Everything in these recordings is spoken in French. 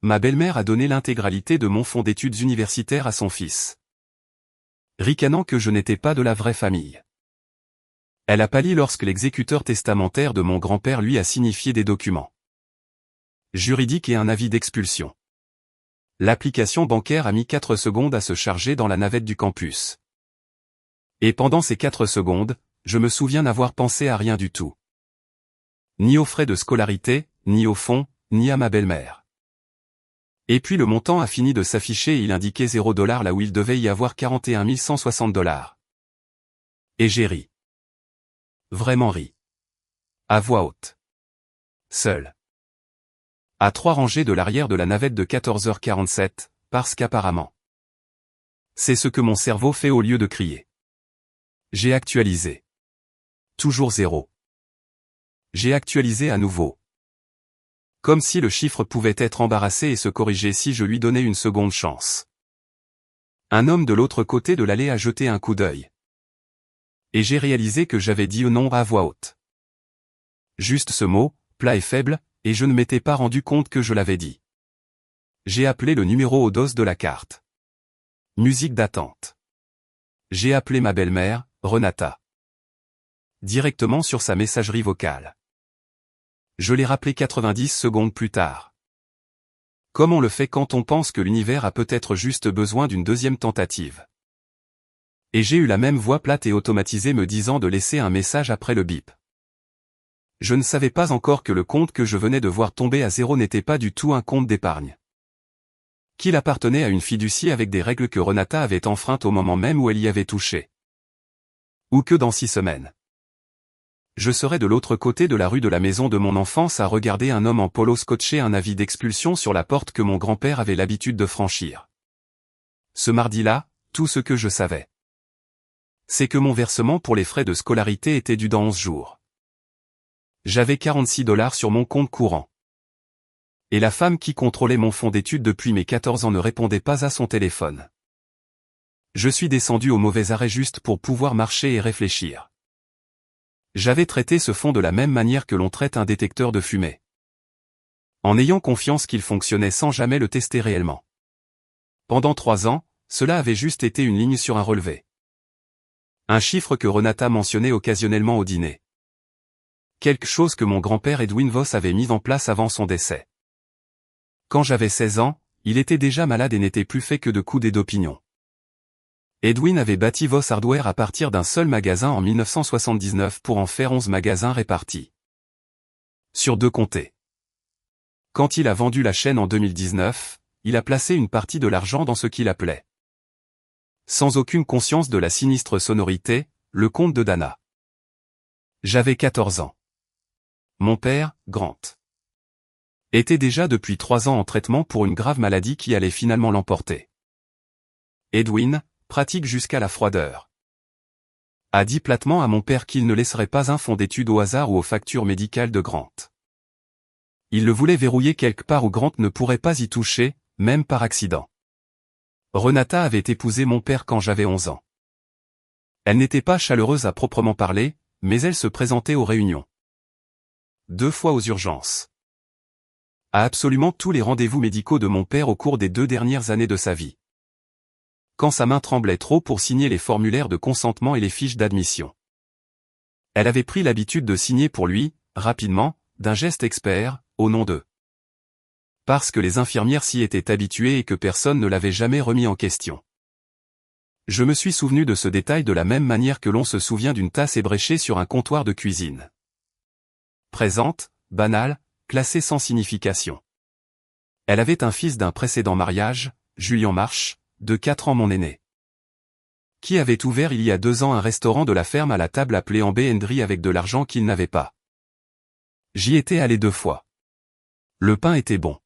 Ma belle-mère a donné l'intégralité de mon fonds d'études universitaires à son fils. Ricanant que je n'étais pas de la vraie famille. Elle a pâli lorsque l'exécuteur testamentaire de mon grand-père lui a signifié des documents juridiques et un avis d'expulsion. L'application bancaire a mis 4 secondes à se charger dans la navette du campus. Et pendant ces 4 secondes, je me souviens n'avoir pensé à rien du tout. Ni aux frais de scolarité, ni au fonds, ni à ma belle-mère. Et puis le montant a fini de s'afficher et il indiquait $0 là où il devait y avoir $41 160. Et j'ai ri. Vraiment ri. À voix haute. Seul. À 3 rangées de l'arrière de la navette de 14h47, parce qu'apparemment. C'est ce que mon cerveau fait au lieu de crier. J'ai actualisé. Toujours 0. J'ai actualisé à nouveau. Comme si le chiffre pouvait être embarrassé et se corriger si je lui donnais une seconde chance. Un homme de l'autre côté de l'allée a jeté un coup d'œil. Et j'ai réalisé que j'avais dit non à voix haute. Juste ce mot, plat et faible, et je ne m'étais pas rendu compte que je l'avais dit. J'ai appelé le numéro au dos de la carte. Musique d'attente. J'ai appelé ma belle-mère, Renata. Directement sur sa messagerie vocale. Je l'ai rappelé 90 secondes plus tard. Comme on le fait quand on pense que l'univers a peut-être juste besoin d'une deuxième tentative. Et j'ai eu la même voix plate et automatisée me disant de laisser un message après le bip. Je ne savais pas encore que le compte que je venais de voir tomber à 0 n'était pas du tout un compte d'épargne. Qu'il appartenait à une fiducie avec des règles que Renata avait enfreintes au moment même où elle y avait touché. Ou que dans 6 semaines. Je serais de l'autre côté de la rue de la maison de mon enfance à regarder un homme en polo scotcher un avis d'expulsion sur la porte que mon grand-père avait l'habitude de franchir. Ce mardi-là, tout ce que je savais, c'est que mon versement pour les frais de scolarité était dû dans 11 jours. J'avais $46 sur mon compte courant. Et la femme qui contrôlait mon fonds d'études depuis mes 14 ans ne répondait pas à son téléphone. Je suis descendu au mauvais arrêt juste pour pouvoir marcher et réfléchir. J'avais traité ce fonds de la même manière que l'on traite un détecteur de fumée. En ayant confiance qu'il fonctionnait sans jamais le tester réellement. Pendant 3 ans, cela avait juste été une ligne sur un relevé. Un chiffre que Renata mentionnait occasionnellement au dîner. Quelque chose que mon grand-père Edwin Voss avait mis en place avant son décès. Quand j'avais 16 ans, il était déjà malade et n'était plus fait que de coups et d'opinions. Edwin avait bâti Voss Hardware à partir d'un seul magasin en 1979 pour en faire 11 magasins répartis sur 2 comtés. Quand il a vendu la chaîne en 2019, il a placé une partie de l'argent dans ce qu'il appelait, sans aucune conscience de la sinistre sonorité, le compte de Dana. J'avais 14 ans. Mon père, Grant, était déjà depuis 3 ans en traitement pour une grave maladie qui allait finalement l'emporter. Edwin, pratique jusqu'à la froideur, a dit platement à mon père qu'il ne laisserait pas un fonds d'études au hasard ou aux factures médicales de Grant. Il le voulait verrouiller quelque part où Grant ne pourrait pas y toucher, même par accident. Renata avait épousé mon père quand j'avais 11 ans. Elle n'était pas chaleureuse à proprement parler, mais elle se présentait aux réunions. 2 fois aux urgences. À absolument tous les rendez-vous médicaux de mon père au cours des 2 dernières années de sa vie. Quand sa main tremblait trop pour signer les formulaires de consentement et les fiches d'admission. Elle avait pris l'habitude de signer pour lui, rapidement, d'un geste expert, au nom d'eux. Parce que les infirmières s'y étaient habituées et que personne ne l'avait jamais remis en question. Je me suis souvenu de ce détail de la même manière que l'on se souvient d'une tasse ébréchée sur un comptoir de cuisine. Présente, banale, classée sans signification. Elle avait un fils d'un précédent mariage, Julien Marche, de 4 ans mon aîné. Qui avait ouvert il y a 2 ans un restaurant de la ferme à la table appelé en B&Dry avec de l'argent qu'il n'avait pas. J'y étais allé 2 fois. Le pain était bon.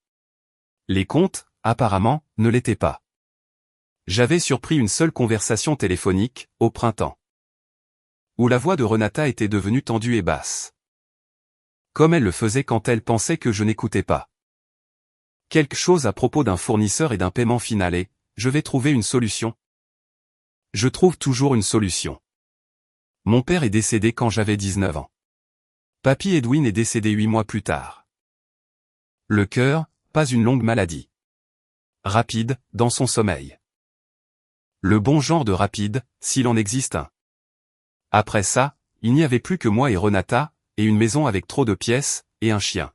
Les comptes, apparemment, ne l'étaient pas. J'avais surpris une seule conversation téléphonique, au printemps, où la voix de Renata était devenue tendue et basse. Comme elle le faisait quand elle pensait que je n'écoutais pas. Quelque chose à propos d'un fournisseur et d'un paiement finalé, je vais trouver une solution. Je trouve toujours une solution. Mon père est décédé quand j'avais 19 ans. Papy Edwin est décédé 8 mois plus tard. Le cœur, pas une longue maladie. Rapide, dans son sommeil. Le bon genre de rapide, s'il en existe un. Après ça, il n'y avait plus que moi et Renata, et une maison avec trop de pièces, et un chien.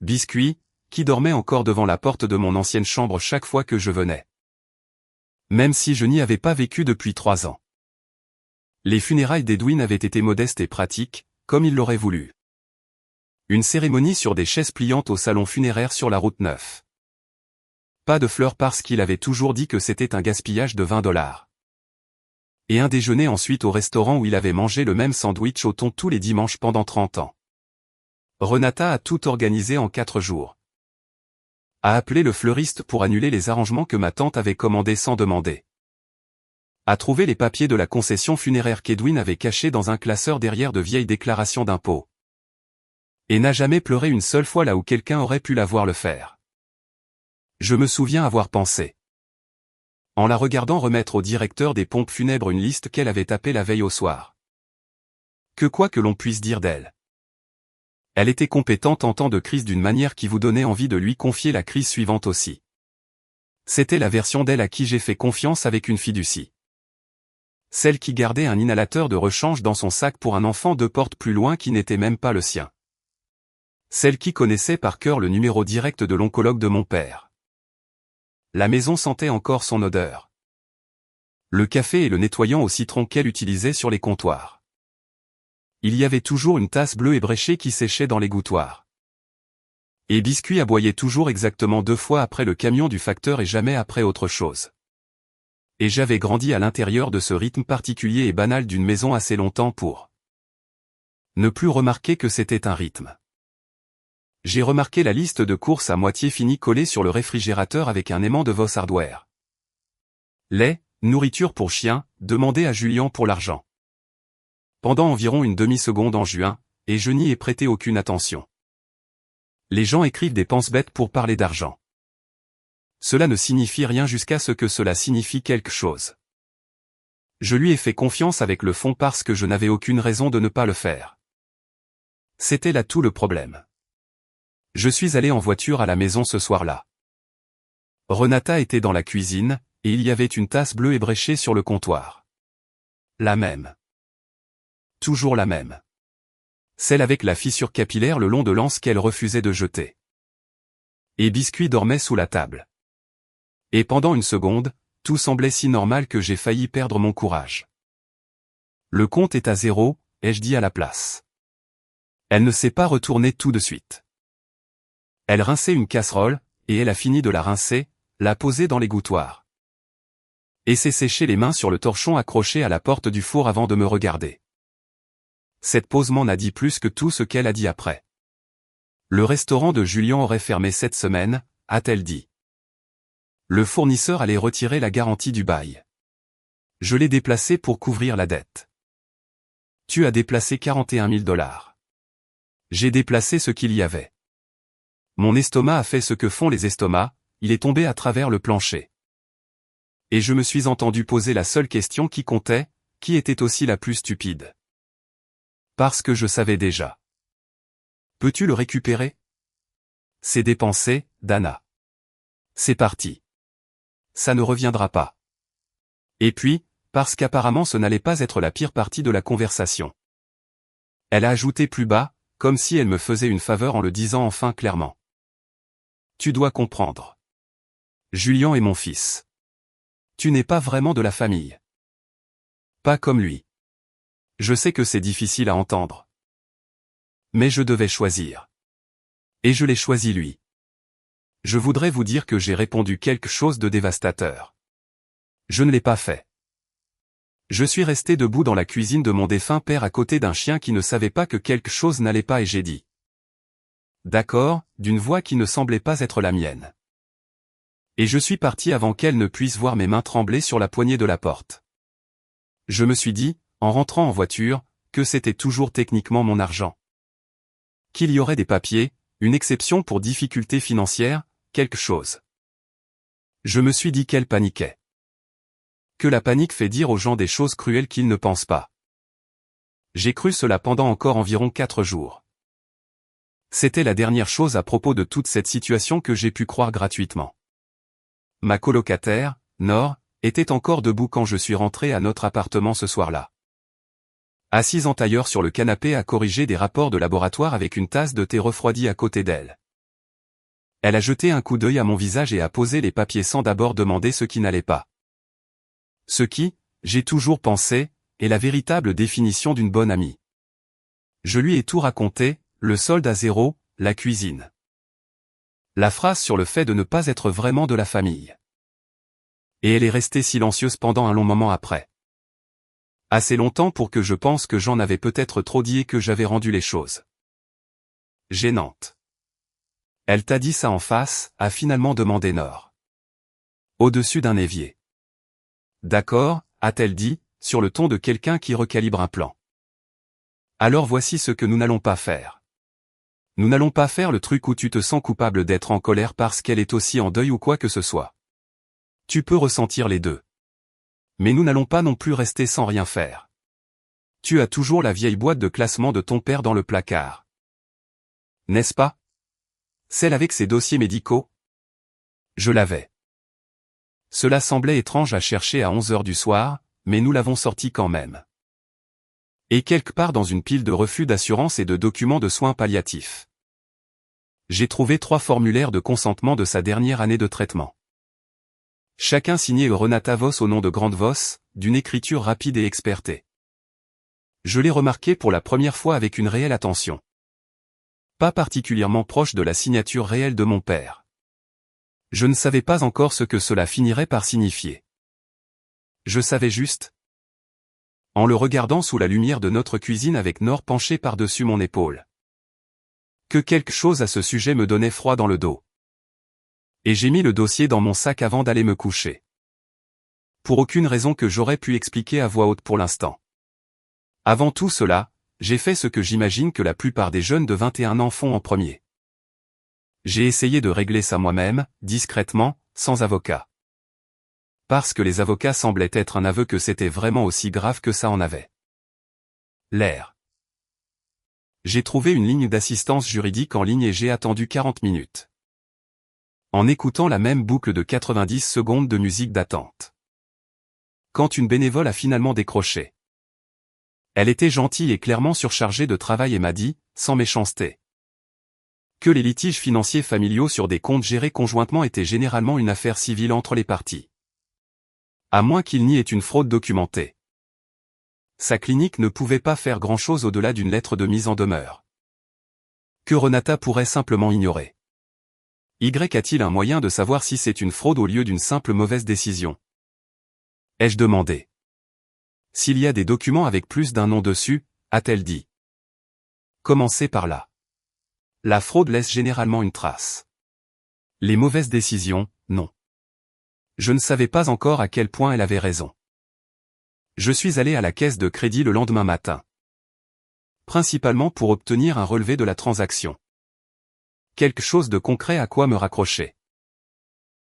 Biscuit, qui dormait encore devant la porte de mon ancienne chambre chaque fois que je venais. Même si je n'y avais pas vécu depuis 3 ans. Les funérailles d'Edwin avaient été modestes et pratiques, comme il l'aurait voulu. Une cérémonie sur des chaises pliantes au salon funéraire sur la route 9. Pas de fleurs parce qu'il avait toujours dit que c'était un gaspillage de $20. Et un déjeuner ensuite au restaurant où il avait mangé le même sandwich au thon tous les dimanches pendant 30 ans. Renata a tout organisé en 4 jours. A appelé le fleuriste pour annuler les arrangements que ma tante avait commandés sans demander. A trouvé les papiers de la concession funéraire qu'Edwin avait cachés dans un classeur derrière de vieilles déclarations d'impôts. Et n'a jamais pleuré une seule fois là où quelqu'un aurait pu la voir le faire. Je me souviens avoir pensé. En la regardant remettre au directeur des pompes funèbres une liste qu'elle avait tapée la veille au soir. Que quoi que l'on puisse dire d'elle. Elle était compétente en temps de crise d'une manière qui vous donnait envie de lui confier la crise suivante aussi. C'était la version d'elle à qui j'ai fait confiance avec une fiducie. Celle qui gardait un inhalateur de rechange dans son sac pour un enfant 2 portes plus loin qui n'était même pas le sien. Celle qui connaissait par cœur le numéro direct de l'oncologue de mon père. La maison sentait encore son odeur. Le café et le nettoyant au citron qu'elle utilisait sur les comptoirs. Il y avait toujours une tasse bleue ébréchée qui séchait dans l'égouttoir. Et Biscuit aboyait toujours exactement 2 fois après le camion du facteur et jamais après autre chose. Et j'avais grandi à l'intérieur de ce rythme particulier et banal d'une maison assez longtemps pour ne plus remarquer que c'était un rythme. J'ai remarqué la liste de courses à moitié finie collée sur le réfrigérateur avec un aimant de Voss Hardware. Lait, nourriture pour chien, demandez à Julien pour l'argent. Pendant environ une demi-seconde en juin, et je n'y ai prêté aucune attention. Les gens écrivent des pense-bêtes pour parler d'argent. Cela ne signifie rien jusqu'à ce que cela signifie quelque chose. Je lui ai fait confiance avec le fond parce que je n'avais aucune raison de ne pas le faire. C'était là tout le problème. Je suis allé en voiture à la maison ce soir-là. Renata était dans la cuisine, et il y avait une tasse bleue ébréchée sur le comptoir. La même. Toujours la même. Celle avec la fissure capillaire le long de l'anse qu'elle refusait de jeter. Et Biscuit dormait sous la table. Et pendant une seconde, tout semblait si normal que j'ai failli perdre mon courage. Le compte est à 0, ai-je dit à la place. Elle ne s'est pas retournée tout de suite. Elle rinçait une casserole, et elle a fini de la rincer, l'a posée dans l'égouttoir. Et s'est séché les mains sur le torchon accroché à la porte du four avant de me regarder. Cette pause m'en a dit plus que tout ce qu'elle a dit après. Le restaurant de Julien aurait fermé cette semaine, a-t-elle dit. Le fournisseur allait retirer la garantie du bail. Je l'ai déplacé pour couvrir la dette. Tu as déplacé $41 000. J'ai déplacé ce qu'il y avait. Mon estomac a fait ce que font les estomacs, il est tombé à travers le plancher. Et je me suis entendu poser la seule question qui comptait, qui était aussi la plus stupide. Parce que je savais déjà. Peux-tu le récupérer? C'est dépensé, Dana. C'est parti. Ça ne reviendra pas. Et puis, parce qu'apparemment ce n'allait pas être la pire partie de la conversation. Elle a ajouté plus bas, comme si elle me faisait une faveur en le disant enfin clairement. Tu dois comprendre. Julien est mon fils. Tu n'es pas vraiment de la famille. Pas comme lui. Je sais que c'est difficile à entendre. Mais je devais choisir. Et je l'ai choisi lui. Je voudrais vous dire que j'ai répondu quelque chose de dévastateur. Je ne l'ai pas fait. Je suis resté debout dans la cuisine de mon défunt père à côté d'un chien qui ne savait pas que quelque chose n'allait pas et j'ai dit. D'accord, d'une voix qui ne semblait pas être la mienne. Et je suis parti avant qu'elle ne puisse voir mes mains trembler sur la poignée de la porte. Je me suis dit, en rentrant en voiture, que c'était toujours techniquement mon argent. Qu'il y aurait des papiers, une exception pour difficultés financières, quelque chose. Je me suis dit qu'elle paniquait. Que la panique fait dire aux gens des choses cruelles qu'ils ne pensent pas. J'ai cru cela pendant encore environ 4 jours. C'était la dernière chose à propos de toute cette situation que j'ai pu croire gratuitement. Ma colocataire, Nor, était encore debout quand je suis rentré à notre appartement ce soir-là. Assise en tailleur sur le canapé à corriger des rapports de laboratoire avec une tasse de thé refroidi à côté d'elle. Elle a jeté un coup d'œil à mon visage et a posé les papiers sans d'abord demander ce qui n'allait pas. Ce qui, j'ai toujours pensé, est la véritable définition d'une bonne amie. Je lui ai tout raconté, le solde à zéro, la cuisine. La phrase sur le fait de ne pas être vraiment de la famille. Et elle est restée silencieuse pendant un long moment après. Assez longtemps pour que je pense que j'en avais peut-être trop dit et que j'avais rendu les choses gênantes. Elle t'a dit ça en face, a finalement demandé Nor. Au-dessus d'un évier. D'accord, a-t-elle dit, sur le ton de quelqu'un qui recalibre un plan. Alors voici ce que nous n'allons pas faire. Nous n'allons pas faire le truc où tu te sens coupable d'être en colère parce qu'elle est aussi en deuil ou quoi que ce soit. Tu peux ressentir les deux. Mais nous n'allons pas non plus rester sans rien faire. Tu as toujours la vieille boîte de classement de ton père dans le placard. N'est-ce pas? Celle avec ses dossiers médicaux? Je l'avais. Cela semblait étrange à chercher à 11 heures du soir, mais nous l'avons sorti quand même. Et quelque part dans une pile de refus d'assurance et de documents de soins palliatifs. J'ai trouvé 3 formulaires de consentement de sa dernière année de traitement. Chacun signé Renata Voss au nom de Grande Voss, d'une écriture rapide et expertée. Je l'ai remarqué pour la première fois avec une réelle attention. Pas particulièrement proche de la signature réelle de mon père. Je ne savais pas encore ce que cela finirait par signifier. Je savais juste, en le regardant sous la lumière de notre cuisine avec Nor penché par-dessus mon épaule, que quelque chose à ce sujet me donnait froid dans le dos. Et j'ai mis le dossier dans mon sac avant d'aller me coucher. Pour aucune raison que j'aurais pu expliquer à voix haute pour l'instant. Avant tout cela, j'ai fait ce que j'imagine que la plupart des jeunes de 21 ans font en premier. J'ai essayé de régler ça moi-même, discrètement, sans avocat. Parce que les avocats semblaient être un aveu que c'était vraiment aussi grave que ça en avait l'air. J'ai trouvé une ligne d'assistance juridique en ligne et j'ai attendu 40 minutes. En écoutant la même boucle de 90 secondes de musique d'attente. Quand une bénévole a finalement décroché. Elle était gentille et clairement surchargée de travail et m'a dit, sans méchanceté, que les litiges financiers familiaux sur des comptes gérés conjointement étaient généralement une affaire civile entre les parties. À moins qu'il n'y ait une fraude documentée. Sa clinique ne pouvait pas faire grand-chose au-delà d'une lettre de mise en demeure. Que Renata pourrait simplement ignorer. Y a-t-il un moyen de savoir si c'est une fraude au lieu d'une simple mauvaise décision? Ai-je demandé. S'il y a des documents avec plus d'un nom dessus, a-t-elle dit. Commencez par là. La fraude laisse généralement une trace. Les mauvaises décisions, non. Je ne savais pas encore à quel point elle avait raison. Je suis allé à la caisse de crédit le lendemain matin. Principalement pour obtenir un relevé de la transaction. Quelque chose de concret à quoi me raccrocher.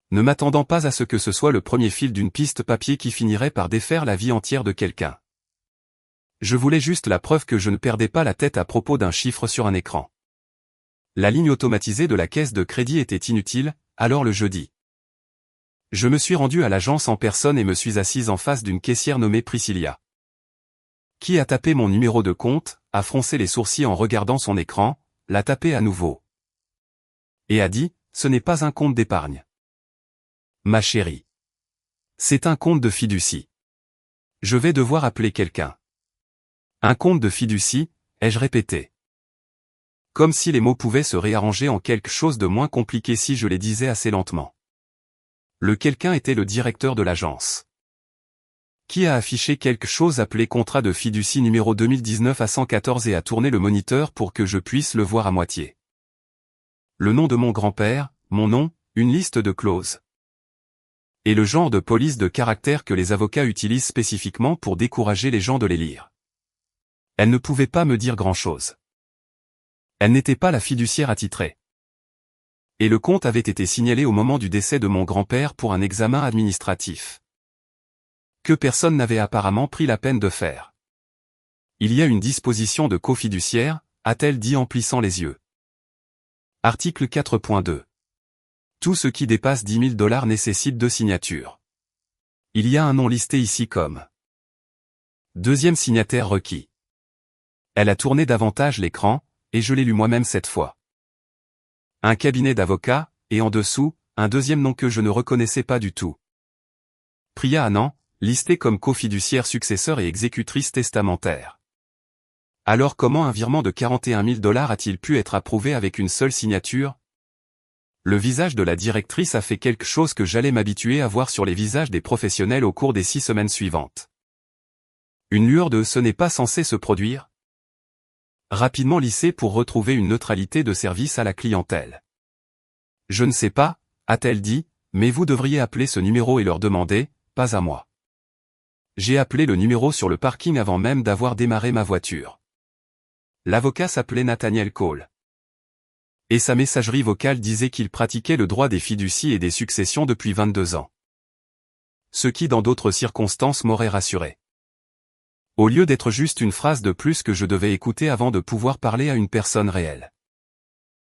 Ne m'attendant pas à ce que ce soit le premier fil d'une piste papier qui finirait par défaire la vie entière de quelqu'un. Je voulais juste la preuve que je ne perdais pas la tête à propos d'un chiffre sur un écran. La ligne automatisée de la caisse de crédit était inutile, alors le jeudi. Je me suis rendu à l'agence en personne et me suis assise en face d'une caissière nommée Priscilla. Qui a tapé mon numéro de compte, a froncé les sourcils en regardant son écran, l'a tapé à nouveau. Et a dit, ce n'est pas un compte d'épargne. Ma chérie. C'est un compte de fiducie. Je vais devoir appeler quelqu'un. Un compte de fiducie, ai-je répété. Comme si les mots pouvaient se réarranger en quelque chose de moins compliqué si je les disais assez lentement. Le quelqu'un était le directeur de l'agence. Qui a affiché quelque chose appelé contrat de fiducie numéro 2019 à 114 et a tourné le moniteur pour que je puisse le voir à moitié. Le nom de mon grand-père, mon nom, une liste de clauses. Et le genre de police de caractère que les avocats utilisent spécifiquement pour décourager les gens de les lire. Elle ne pouvait pas me dire grand-chose. Elle n'était pas la fiduciaire attitrée. Et le compte avait été signalé au moment du décès de mon grand-père pour un examen administratif. Que personne n'avait apparemment pris la peine de faire. Il y a une disposition de cofiduciaire, a-t-elle dit en plissant les yeux. Article 4.2. Tout ce qui dépasse 10 000 $ nécessite 2 signatures. Il y a un nom listé ici comme deuxième signataire requis. Elle a tourné davantage l'écran, et je l'ai lu moi-même cette fois. Un cabinet d'avocats, et en dessous, un deuxième nom que je ne reconnaissais pas du tout. Priya Anand, listée comme cofiduciaire successeur et exécutrice testamentaire. Alors comment un virement de 41 000 $ a-t-il pu être approuvé avec une seule signature? Le visage de la directrice a fait quelque chose que j'allais m'habituer à voir sur les visages des professionnels au cours des 6 semaines suivantes. Une lueur de ce n'est pas censé se produire? Rapidement lissée pour retrouver une neutralité de service à la clientèle. Je ne sais pas, a-t-elle dit, mais vous devriez appeler ce numéro et leur demander, pas à moi. J'ai appelé le numéro sur le parking avant même d'avoir démarré ma voiture. L'avocat s'appelait Nathaniel Cole. Et sa messagerie vocale disait qu'il pratiquait le droit des fiducies et des successions depuis 22 ans. Ce qui dans d'autres circonstances m'aurait rassuré. Au lieu d'être juste une phrase de plus que je devais écouter avant de pouvoir parler à une personne réelle.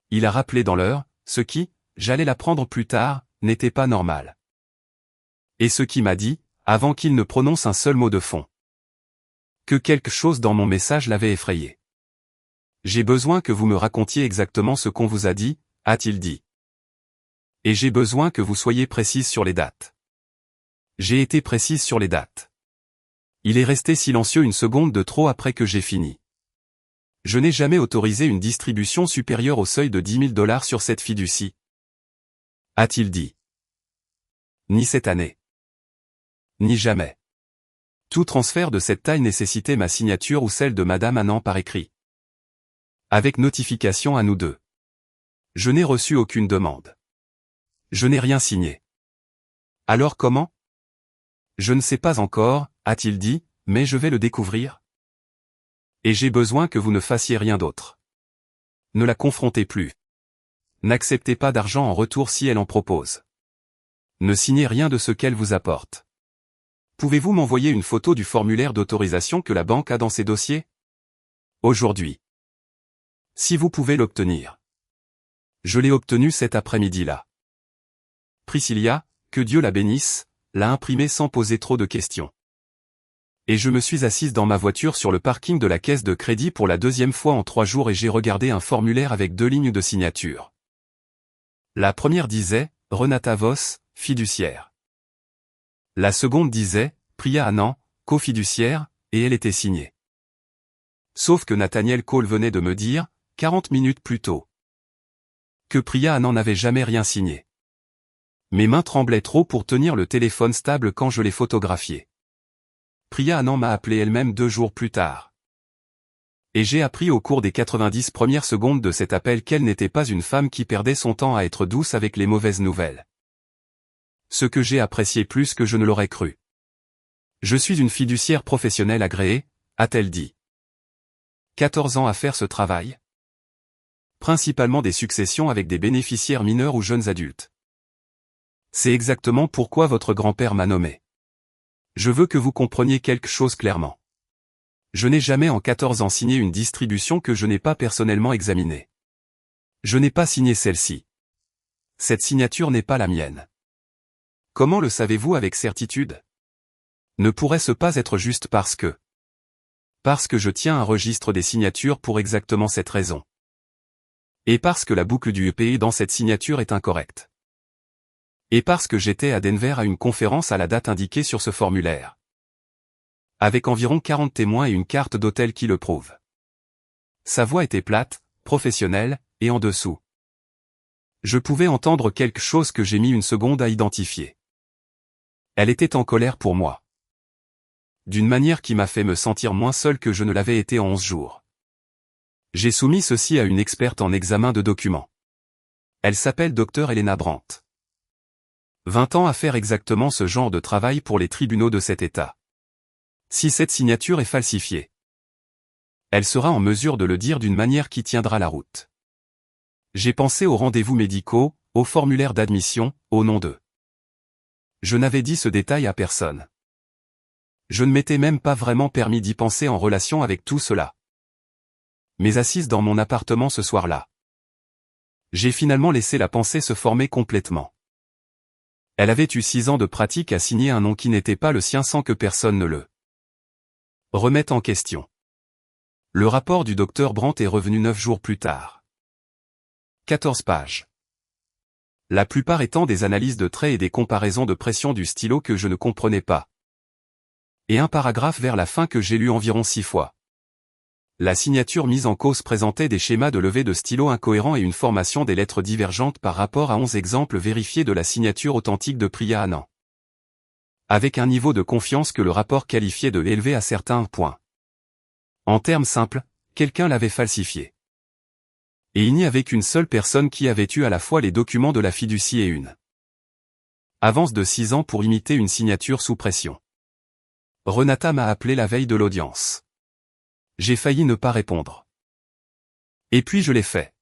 Il a rappelé dans l'heure, ce qui, j'allais l'apprendre plus tard, n'était pas normal. Et ce qui m'a dit, avant qu'il ne prononce un seul mot de fond. Que quelque chose dans mon message l'avait effrayé. J'ai besoin que vous me racontiez exactement ce qu'on vous a dit, a-t-il dit. Et j'ai besoin que vous soyez précise sur les dates. J'ai été précise sur les dates. Il est resté silencieux une seconde de trop après que j'ai fini. Je n'ai jamais autorisé une distribution supérieure au seuil de 10 000 $ sur cette fiducie. A-t-il dit. Ni cette année. Ni jamais. Tout transfert de cette taille nécessitait ma signature ou celle de Madame Anand par écrit. Avec notification à nous deux. Je n'ai reçu aucune demande. Je n'ai rien signé. Alors comment? Je ne sais pas encore, a-t-il dit, mais je vais le découvrir. Et j'ai besoin que vous ne fassiez rien d'autre. Ne la confrontez plus. N'acceptez pas d'argent en retour si elle en propose. Ne signez rien de ce qu'elle vous apporte. Pouvez-vous m'envoyer une photo du formulaire d'autorisation que la banque a dans ses dossiers? Aujourd'hui. Si vous pouvez l'obtenir. Je l'ai obtenu cet après-midi-là. Priscilla, que Dieu la bénisse, l'a imprimé sans poser trop de questions. Et je me suis assise dans ma voiture sur le parking de la caisse de crédit pour la 2e fois en 3 jours et j'ai regardé un formulaire avec 2 lignes de signature. La première disait, Renata Voss, fiduciaire. La seconde disait, Priya Anand, cofiduciaire, et elle était signée. Sauf que Nathaniel Cole venait de me dire, 40 minutes plus tôt, que Priya Anand n'avait jamais rien signé. Mes mains tremblaient trop pour tenir le téléphone stable quand je l'ai photographié. Priya Anand m'a appelé elle-même 2 jours plus tard. Et j'ai appris au cours des 90 premières secondes de cet appel qu'elle n'était pas une femme qui perdait son temps à être douce avec les mauvaises nouvelles. Ce que j'ai apprécié plus que je ne l'aurais cru. Je suis une fiduciaire professionnelle agréée, a-t-elle dit. 14 ans à faire ce travail. Principalement des successions avec des bénéficiaires mineurs ou jeunes adultes. C'est exactement pourquoi votre grand-père m'a nommé. Je veux que vous compreniez quelque chose clairement. Je n'ai jamais en 14 ans signé une distribution que je n'ai pas personnellement examinée. Je n'ai pas signé celle-ci. Cette signature n'est pas la mienne. Comment le savez-vous avec certitude? Ne pourrait-ce pas être juste parce que je tiens un registre des signatures pour exactement cette raison. Et parce que la boucle du EPI dans cette signature est incorrecte. Et parce que j'étais à Denver à une conférence à la date indiquée sur ce formulaire. Avec environ 40 témoins et une carte d'hôtel qui le prouve. Sa voix était plate, professionnelle, et en dessous. Je pouvais entendre quelque chose que j'ai mis une seconde à identifier. Elle était en colère pour moi. D'une manière qui m'a fait me sentir moins seul que je ne l'avais été en 11 jours. J'ai soumis ceci à une experte en examen de documents. Elle s'appelle Dr Elena Brandt. 20 ans à faire exactement ce genre de travail pour les tribunaux de cet État. Si cette signature est falsifiée, elle sera en mesure de le dire d'une manière qui tiendra la route. J'ai pensé aux rendez-vous médicaux, aux formulaires d'admission, au nom d'eux. Je n'avais dit ce détail à personne. Je ne m'étais même pas vraiment permis d'y penser en relation avec tout cela. Mais assise dans mon appartement ce soir-là. J'ai finalement laissé la pensée se former complètement. Elle avait eu 6 ans de pratique à signer un nom qui n'était pas le sien sans que personne ne le remette en question. Le rapport du docteur Brandt est revenu 9 jours plus tard. 14 pages. La plupart étant des analyses de traits et des comparaisons de pression du stylo que je ne comprenais pas. Et un paragraphe vers la fin que j'ai lu environ 6 fois. La signature mise en cause présentait des schémas de levée de stylo incohérents et une formation des lettres divergentes par rapport à 11 exemples vérifiés de la signature authentique de Priya Anand. Avec un niveau de confiance que le rapport qualifiait de élevé à certains points. En termes simples, quelqu'un l'avait falsifié. Et il n'y avait qu'une seule personne qui avait eu à la fois les documents de la fiducie et une avance de 6 ans pour imiter une signature sous pression. Renata m'a appelé la veille de l'audience. J'ai failli ne pas répondre. Et puis je l'ai fait.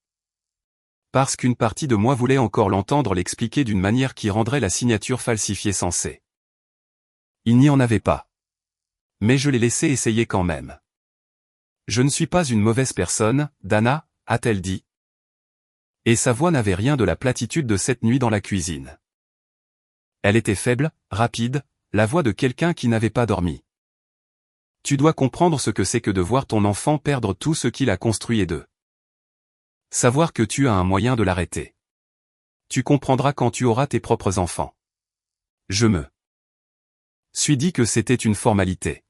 Parce qu'une partie de moi voulait encore l'entendre l'expliquer d'une manière qui rendrait la signature falsifiée sensée. Il n'y en avait pas. Mais je l'ai laissé essayer quand même. Je ne suis pas une mauvaise personne, Dana, a-t-elle dit. Et sa voix n'avait rien de la platitude de cette nuit dans la cuisine. Elle était faible, rapide, la voix de quelqu'un qui n'avait pas dormi. Tu dois comprendre ce que c'est que de voir ton enfant perdre tout ce qu'il a construit et de savoir que tu as un moyen de l'arrêter. Tu comprendras quand tu auras tes propres enfants. Je me suis dit que c'était une formalité.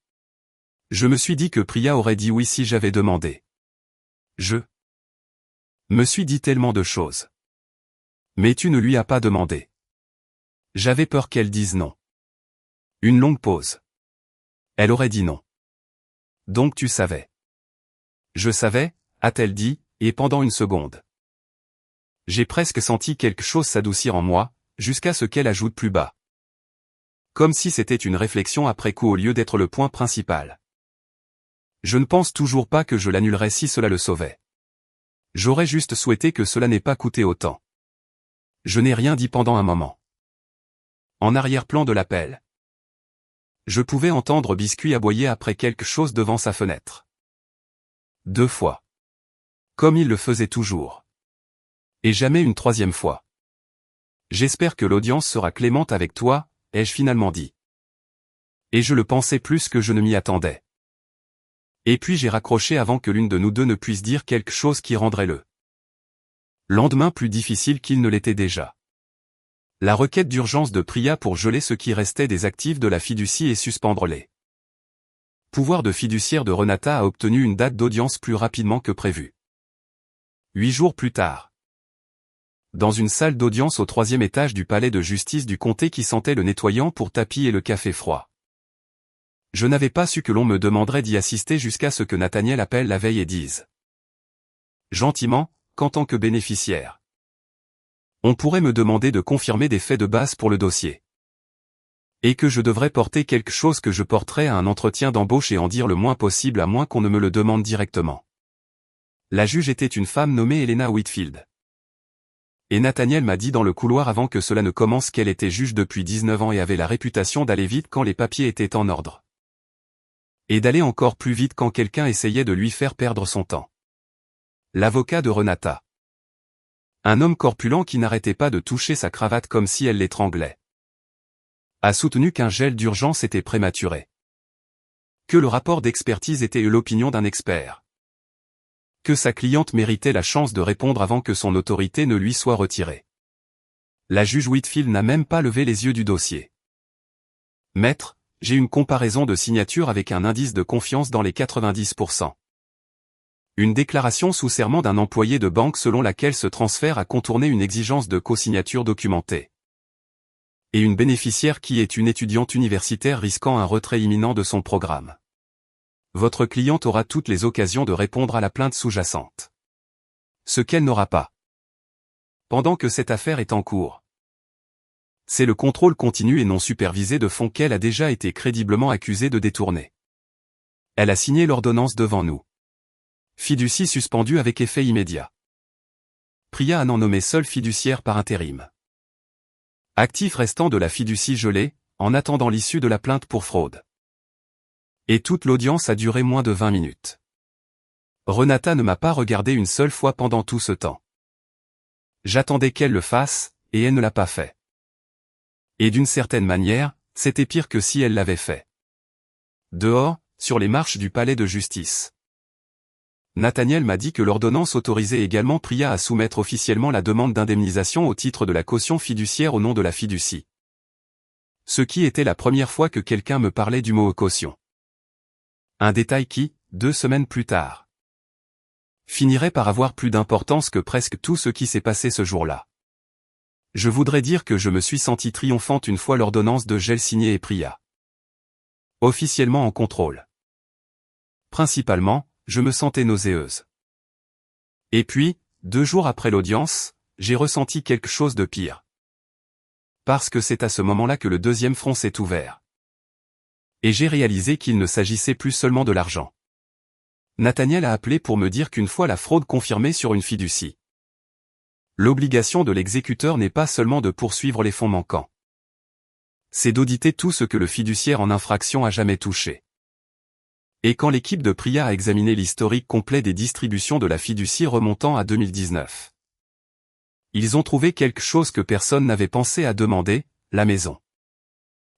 Je me suis dit que Priya aurait dit oui si j'avais demandé. Je me suis dit tellement de choses. Mais tu ne lui as pas demandé. J'avais peur qu'elle dise non. Une longue pause. Elle aurait dit non. Donc tu savais. Je savais, a-t-elle dit, et pendant une seconde. J'ai presque senti quelque chose s'adoucir en moi, jusqu'à ce qu'elle ajoute plus bas. Comme si c'était une réflexion après coup au lieu d'être le point principal. Je ne pense toujours pas que je l'annulerais si cela le sauvait. J'aurais juste souhaité que cela n'ait pas coûté autant. Je n'ai rien dit pendant un moment. En arrière-plan de l'appel. Je pouvais entendre Biscuit aboyer après quelque chose devant sa fenêtre. 2 fois. Comme il le faisait toujours. Et jamais une 3e fois. J'espère que l'audience sera clémente avec toi, ai-je finalement dit. Et je le pensais plus que je ne m'y attendais. Et puis j'ai raccroché avant que l'une de nous deux ne puisse dire quelque chose qui rendrait le lendemain plus difficile qu'il ne l'était déjà. La requête d'urgence de Priya pour geler ce qui restait des actifs de la fiducie et suspendre les pouvoirs de fiduciaire de Renata a obtenu une date d'audience plus rapidement que prévu. 8 jours plus tard. Dans une salle d'audience au 3e étage du palais de justice du comté qui sentait le nettoyant pour tapis et le café froid. Je n'avais pas su que l'on me demanderait d'y assister jusqu'à ce que Nathaniel appelle la veille et dise. Gentiment, qu'en tant que bénéficiaire. On pourrait me demander de confirmer des faits de base pour le dossier. Et que je devrais porter quelque chose que je porterais à un entretien d'embauche et en dire le moins possible à moins qu'on ne me le demande directement. La juge était une femme nommée Elena Whitfield. Et Nathaniel m'a dit dans le couloir avant que cela ne commence qu'elle était juge depuis 19 ans et avait la réputation d'aller vite quand les papiers étaient en ordre. Et d'aller encore plus vite quand quelqu'un essayait de lui faire perdre son temps. L'avocat de Renata. Un homme corpulent qui n'arrêtait pas de toucher sa cravate comme si elle l'étranglait. A soutenu qu'un gel d'urgence était prématuré. Que le rapport d'expertise était l'opinion d'un expert. Que sa cliente méritait la chance de répondre avant que son autorité ne lui soit retirée. La juge Whitfield n'a même pas levé les yeux du dossier. Maître, j'ai une comparaison de signature avec un indice de confiance dans les 90%. Une déclaration sous serment d'un employé de banque selon laquelle ce transfert a contourné une exigence de cosignature documentée. Et une bénéficiaire qui est une étudiante universitaire risquant un retrait imminent de son programme. Votre cliente aura toutes les occasions de répondre à la plainte sous-jacente. Ce qu'elle n'aura pas. Pendant que cette affaire est en cours. C'est le contrôle continu et non supervisé de fonds qu'elle a déjà été crédiblement accusée de détourner. Elle a signé l'ordonnance devant nous. Fiducie suspendue avec effet immédiat. Priya Anand nommé seul fiduciaire par intérim. Actif restant de la fiducie gelée, en attendant l'issue de la plainte pour fraude. Et toute l'audience a duré moins de 20 minutes. Renata ne m'a pas regardé une seule fois pendant tout ce temps. J'attendais qu'elle le fasse, et elle ne l'a pas fait. Et d'une certaine manière, c'était pire que si elle l'avait fait. Dehors, sur les marches du palais de justice. Nathaniel m'a dit que l'ordonnance autorisait également Priya à soumettre officiellement la demande d'indemnisation au titre de la caution fiduciaire au nom de la fiducie. Ce qui était la première fois que quelqu'un me parlait du mot caution. Un détail qui, 2 semaines plus tard, finirait par avoir plus d'importance que presque tout ce qui s'est passé ce jour-là. Je voudrais dire que je me suis senti triomphante une fois l'ordonnance de gel signée et Priya officiellement en contrôle. Principalement, je me sentais nauséeuse. Et puis, 2 jours après l'audience, j'ai ressenti quelque chose de pire. Parce que c'est à ce moment-là que le deuxième front s'est ouvert. Et j'ai réalisé qu'il ne s'agissait plus seulement de l'argent. Nathaniel a appelé pour me dire qu'une fois la fraude confirmée sur une fiducie, l'obligation de l'exécuteur n'est pas seulement de poursuivre les fonds manquants. C'est d'auditer tout ce que le fiduciaire en infraction a jamais touché. Et quand l'équipe de Priya a examiné l'historique complet des distributions de la fiducie remontant à 2019, ils ont trouvé quelque chose que personne n'avait pensé à demander, la maison.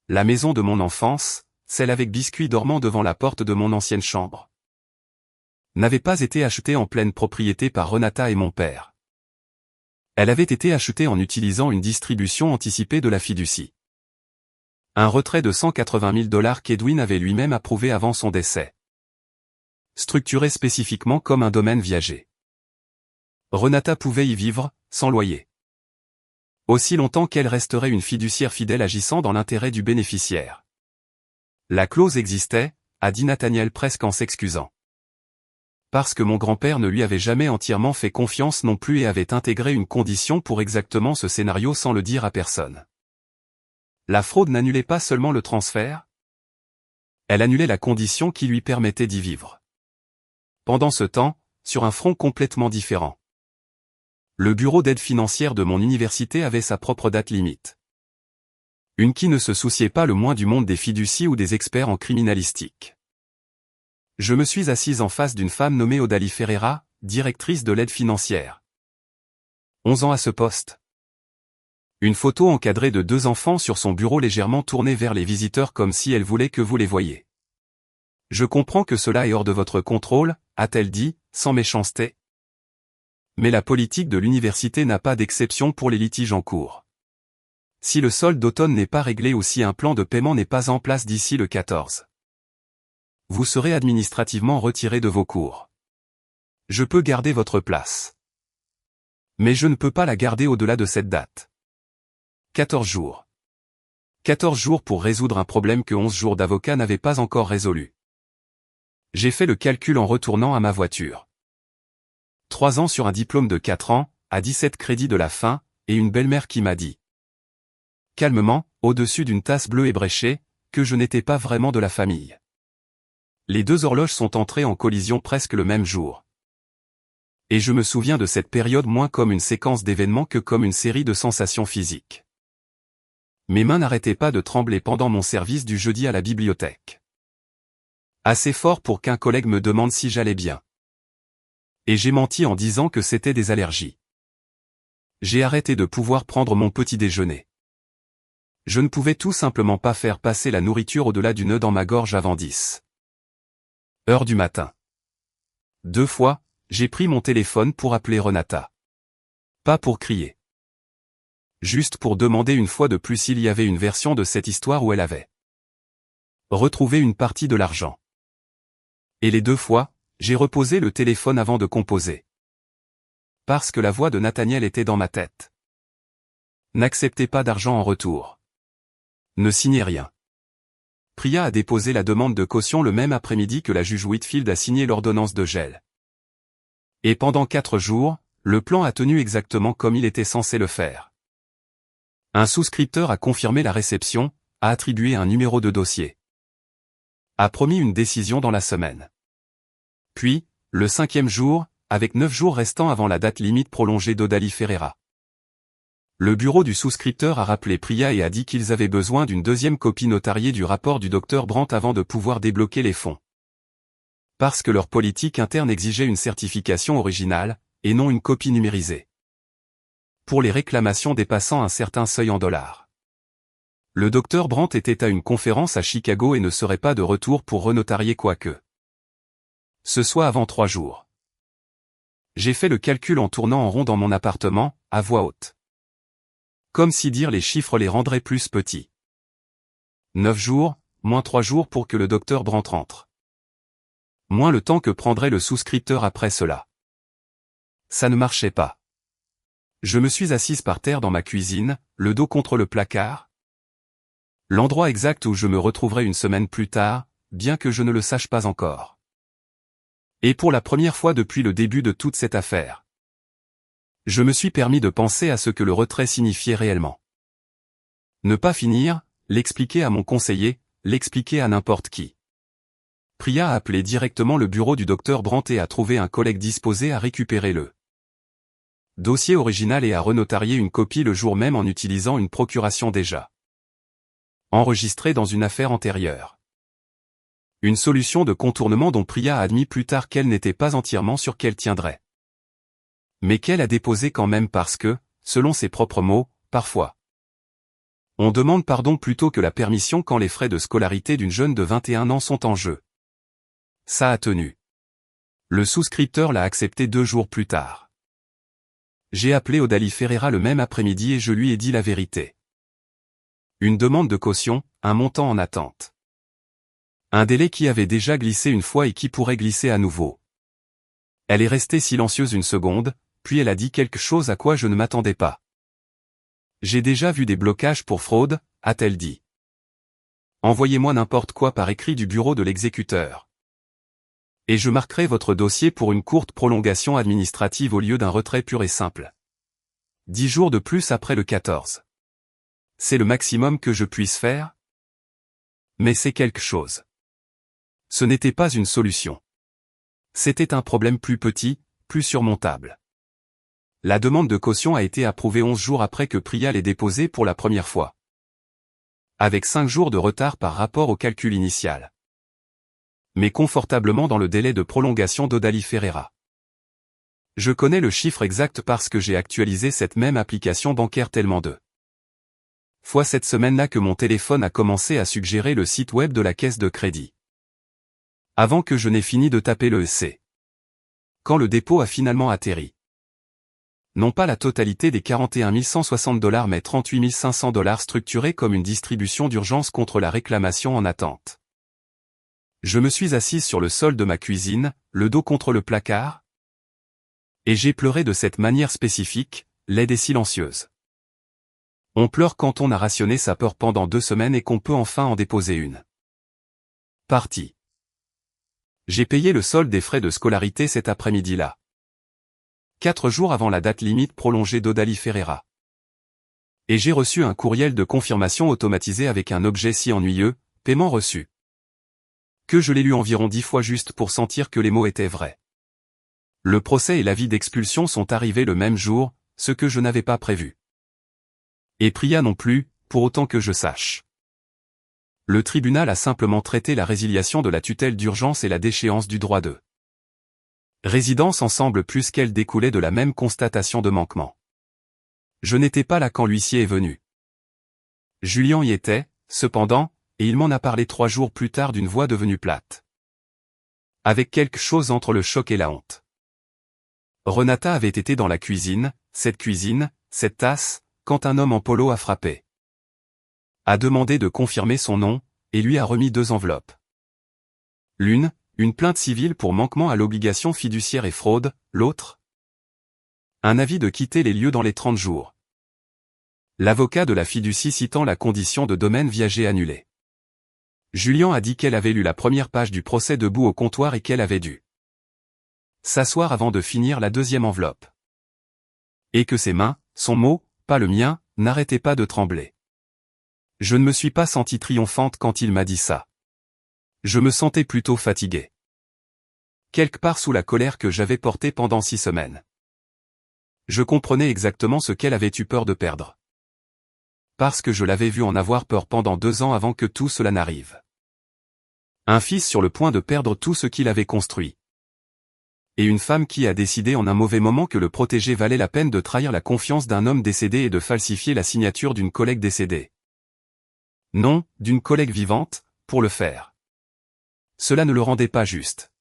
La maison de mon enfance, celle avec biscuit dormant devant la porte de mon ancienne chambre, n'avait pas été achetée en pleine propriété par Renata et mon père. Elle avait été achetée en utilisant une distribution anticipée de la fiducie. Un retrait de $180 000 qu'Edwin avait lui-même approuvé avant son décès. Structuré spécifiquement comme un domaine viager. Renata pouvait y vivre, sans loyer. Aussi longtemps qu'elle resterait une fiduciaire fidèle agissant dans l'intérêt du bénéficiaire. La clause existait, a dit Nathaniel presque en s'excusant. Parce que mon grand-père ne lui avait jamais entièrement fait confiance non plus et avait intégré une condition pour exactement ce scénario sans le dire à personne. La fraude n'annulait pas seulement le transfert, elle annulait la condition qui lui permettait d'y vivre. Pendant ce temps, sur un front complètement différent. Le bureau d'aide financière de mon université avait sa propre date limite. Une qui ne se souciait pas le moins du monde des fiducies ou des experts en criminalistique. Je me suis assise en face d'une femme nommée Odalie Ferreira, directrice de l'aide financière. 11 ans à ce poste. Une photo encadrée de 2 enfants sur son bureau légèrement tournée vers les visiteurs comme si elle voulait que vous les voyiez. Je comprends que cela est hors de votre contrôle, a-t-elle dit, sans méchanceté. Mais la politique de l'université n'a pas d'exception pour les litiges en cours. Si le solde d'automne n'est pas réglé ou si un plan de paiement n'est pas en place d'ici le 14, vous serez administrativement retiré de vos cours. Je peux garder votre place. Mais je ne peux pas la garder au-delà de cette date. 14 jours. 14 jours pour résoudre un problème que 11 jours d'avocat n'avaient pas encore résolu. J'ai fait le calcul en retournant à ma voiture. 3 ans sur un diplôme de 4 ans, à 17 crédits de la fin, et une belle-mère qui m'a dit, calmement, au-dessus d'une tasse bleue ébréchée, que je n'étais pas vraiment de la famille. Les 2 horloges sont entrées en collision presque le même jour. Et je me souviens de cette période moins comme une séquence d'événements que comme une série de sensations physiques. Mes mains n'arrêtaient pas de trembler pendant mon service du jeudi à la bibliothèque. Assez fort pour qu'un collègue me demande si j'allais bien. Et j'ai menti en disant que c'était des allergies. J'ai arrêté de pouvoir prendre mon petit déjeuner. Je ne pouvais tout simplement pas faire passer la nourriture au-delà du nœud dans ma gorge avant 10 heures du matin. 2 fois, j'ai pris mon téléphone pour appeler Renata. Pas pour crier. Juste pour demander une fois de plus s'il y avait une version de cette histoire où elle avait retrouvé une partie de l'argent. Et les 2 fois, j'ai reposé le téléphone avant de composer. Parce que la voix de Nathaniel était dans ma tête. N'acceptez pas d'argent en retour. Ne signez rien. Priya a déposé la demande de caution le même après-midi que la juge Whitfield a signé l'ordonnance de gel. Et pendant 4 jours, le plan a tenu exactement comme il était censé le faire. Un souscripteur a confirmé la réception, a attribué un numéro de dossier. A promis une décision dans la semaine. Puis, le 5e jour, avec 9 jours restants avant la date limite prolongée d'Odalie Ferreira. Le bureau du souscripteur a rappelé Priya et a dit qu'ils avaient besoin d'une 2e copie notariée du rapport du Dr Brandt avant de pouvoir débloquer les fonds. Parce que leur politique interne exigeait une certification originale, et non une copie numérisée. pour les réclamations dépassant un certain seuil en dollars. Le docteur Brandt était à une conférence à Chicago et ne serait pas de retour pour renotarier quoi que ce soit avant 3 jours. J'ai fait le calcul en tournant en rond dans mon appartement, à voix haute. Comme si dire les chiffres les rendrait plus petits. 9 jours, moins 3 jours pour que le docteur Brandt rentre. Moins le temps que prendrait le souscripteur après cela. Ça ne marchait pas. Je me suis assise par terre dans ma cuisine, le dos contre le placard. L'endroit exact où je me retrouverai une semaine plus tard, bien que je ne le sache pas encore. Et pour la première fois depuis le début de toute cette affaire, je me suis permis de penser à ce que le retrait signifiait réellement. Ne pas finir, l'expliquer à mon conseiller, l'expliquer à n'importe qui. Priya a appelé directement le bureau du docteur Brandt et a trouvé un collègue disposé à récupérer le dossier original et à renotarier une copie le jour même en utilisant une procuration déjà enregistrée dans une affaire antérieure. Une solution de contournement dont Priya a admis plus tard qu'elle n'était pas entièrement sûre qu'elle tiendrait. Mais qu'elle a déposé quand même parce que, selon ses propres mots, parfois, on demande pardon plutôt que la permission quand les frais de scolarité d'une jeune de 21 ans sont en jeu. Ça a tenu. Le souscripteur l'a accepté 2 jours plus tard. J'ai appelé Odalie Ferreira le même après-midi et je lui ai dit la vérité. Une demande de caution, un montant en attente. Un délai qui avait déjà glissé une fois et qui pourrait glisser à nouveau. Elle est restée silencieuse une seconde, puis elle a dit quelque chose à quoi je ne m'attendais pas. J'ai déjà vu des blocages pour fraude, a-t-elle dit. Envoyez-moi n'importe quoi par écrit du bureau de l'exécuteur. Et je marquerai votre dossier pour une courte prolongation administrative au lieu d'un retrait pur et simple. 10 jours de plus après le 14. C'est le maximum que je puisse faire? Mais c'est quelque chose. Ce n'était pas une solution. C'était un problème plus petit, plus surmontable. La demande de caution a été approuvée 11 jours après que Priya l'ait déposée pour la première fois. Avec 5 jours de retard par rapport au calcul initial. Mais confortablement dans le délai de prolongation d'Odalie Ferreira. Je connais le chiffre exact parce que j'ai actualisé cette même application bancaire tellement de fois cette semaine-là que mon téléphone a commencé à suggérer le site web de la caisse de crédit. Avant que je n'ai fini de taper le EC. Quand le dépôt a finalement atterri. Non pas la totalité des 41 160 $ mais 38 500 $ structurés comme une distribution d'urgence contre la réclamation en attente. Je me suis assise sur le sol de ma cuisine, le dos contre le placard. Et j'ai pleuré de cette manière spécifique, laide et silencieuse. On pleure quand on a rationné sa peur pendant 2 semaines et qu'on peut enfin en déposer une. Partie. J'ai payé le solde des frais de scolarité cet après-midi-là. 4 jours avant la date limite prolongée d'Odalie Ferreira. Et j'ai reçu un courriel de confirmation automatisé avec un objet si ennuyeux, paiement reçu. Que je l'ai lu environ 10 fois juste pour sentir que les mots étaient vrais. Le procès et l'avis d'expulsion sont arrivés le même jour, ce que je n'avais pas prévu. Et Priya non plus, pour autant que je sache. Le tribunal a simplement traité la résiliation de la tutelle d'urgence et la déchéance du droit de résidence ensemble plus qu'elle découlait de la même constatation de manquement. Je n'étais pas là quand l'huissier est venu. Julien y était, cependant, et il m'en a parlé 3 jours plus tard d'une voix devenue plate. Avec quelque chose entre le choc et la honte. Renata avait été dans la cuisine, cette tasse, quand un homme en polo a frappé. A demandé de confirmer son nom, et lui a remis 2 enveloppes. L'une, une plainte civile pour manquement à l'obligation fiduciaire et fraude, l'autre, un avis de quitter les lieux dans les 30 jours. L'avocat de la fiducie citant la condition de domaine viager annulée. Julien a dit qu'elle avait lu la première page du procès debout au comptoir et qu'elle avait dû s'asseoir avant de finir la 2e enveloppe. Et que ses mains, son mot, pas le mien, n'arrêtaient pas de trembler. Je ne me suis pas sentie triomphante quand il m'a dit ça. Je me sentais plutôt fatiguée. Quelque part sous la colère que j'avais portée pendant 6 semaines. Je comprenais exactement ce qu'elle avait eu peur de perdre. Parce que je l'avais vu en avoir peur pendant 2 ans avant que tout cela n'arrive. Un fils sur le point de perdre tout ce qu'il avait construit. Et une femme qui a décidé en un mauvais moment que le protéger valait la peine de trahir la confiance d'un homme décédé et de falsifier la signature d'une collègue décédée. Non, d'une collègue vivante, pour le faire. Cela ne le rendait pas juste.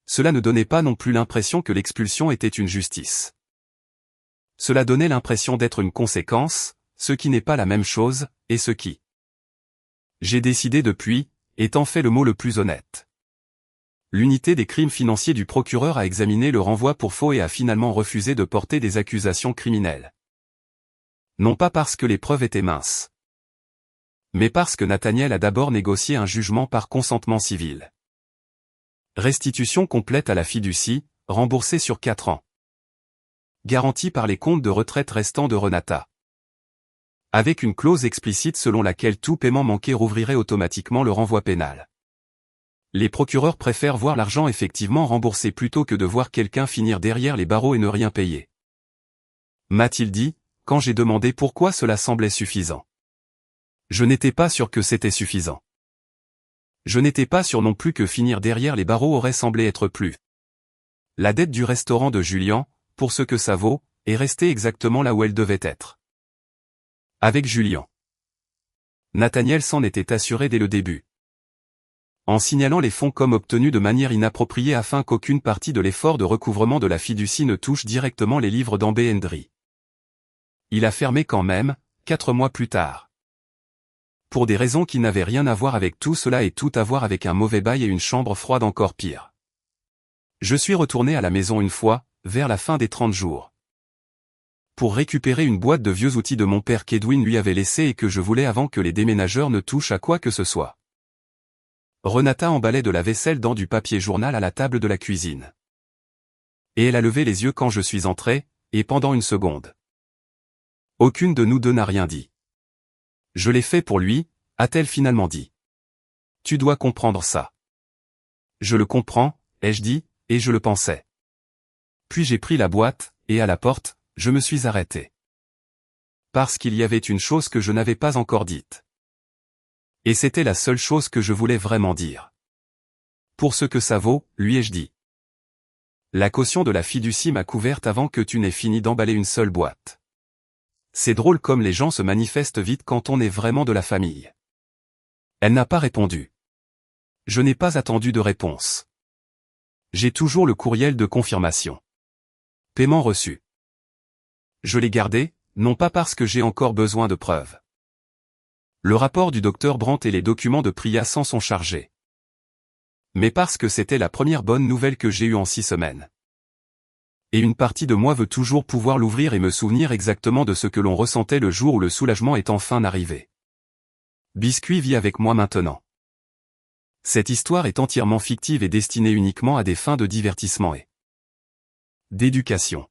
Cela ne donnait pas non plus l'impression que l'expulsion était une justice. Cela donnait l'impression d'être une conséquence, ce qui n'est pas la même chose, et ce qui. J'ai décidé depuis, étant fait le mot le plus honnête. L'unité des crimes financiers du procureur a examiné le renvoi pour faux et a finalement refusé de porter des accusations criminelles. Non pas parce que les preuves étaient minces, mais parce que Nathaniel a d'abord négocié un jugement par consentement civil. Restitution complète à la fiducie, remboursée sur 4 ans. Garantie par les comptes de retraite restants de Renata. Avec une clause explicite selon laquelle tout paiement manqué rouvrirait automatiquement le renvoi pénal. Les procureurs préfèrent voir l'argent effectivement remboursé plutôt que de voir quelqu'un finir derrière les barreaux et ne rien payer. M'a-t-il dit, quand j'ai demandé pourquoi cela semblait suffisant. Je n'étais pas sûr que c'était suffisant. Je n'étais pas sûr non plus que finir derrière les barreaux aurait semblé être plus. La dette du restaurant de Julian, pour ce que ça vaut, est restée exactement là où elle devait être. Avec Julian. Nathaniel s'en était assuré dès le début. En signalant les fonds comme obtenus de manière inappropriée afin qu'aucune partie de l'effort de recouvrement de la fiducie ne touche directement les livres d'Ambé-Hendry. Il a fermé quand même, 4 mois plus tard. Pour des raisons qui n'avaient rien à voir avec tout cela et tout à voir avec un mauvais bail et une chambre froide encore pire. Je suis retourné à la maison une fois, vers la fin des 30 jours. Pour récupérer une boîte de vieux outils de mon père qu'Edwin lui avait laissé et que je voulais avant que les déménageurs ne touchent à quoi que ce soit. Renata emballait de la vaisselle dans du papier journal à la table de la cuisine. Et elle a levé les yeux quand je suis entré, et pendant une seconde. Aucune de nous deux n'a rien dit. Je l'ai fait pour lui, a-t-elle finalement dit. Tu dois comprendre ça. Je le comprends, ai-je dit, et je le pensais. Puis j'ai pris la boîte, et à la porte, je me suis arrêté. Parce qu'il y avait une chose que je n'avais pas encore dite. Et c'était la seule chose que je voulais vraiment dire. Pour ce que ça vaut, lui ai-je dit. La caution de la fiducie m'a couverte avant que tu n'aies fini d'emballer une seule boîte. C'est drôle comme les gens se manifestent vite quand on est vraiment de la famille. Elle n'a pas répondu. Je n'ai pas attendu de réponse. J'ai toujours le courriel de confirmation. Paiement reçu. Je l'ai gardé, non pas parce que j'ai encore besoin de preuves. Le rapport du docteur Brandt et les documents de Priya s'en sont chargés. Mais parce que c'était la première bonne nouvelle que j'ai eue en 6 semaines. Et une partie de moi veut toujours pouvoir l'ouvrir et me souvenir exactement de ce que l'on ressentait le jour où le soulagement est enfin arrivé. Biscuit vit avec moi maintenant. Cette histoire est entièrement fictive et destinée uniquement à des fins de divertissement et d'éducation.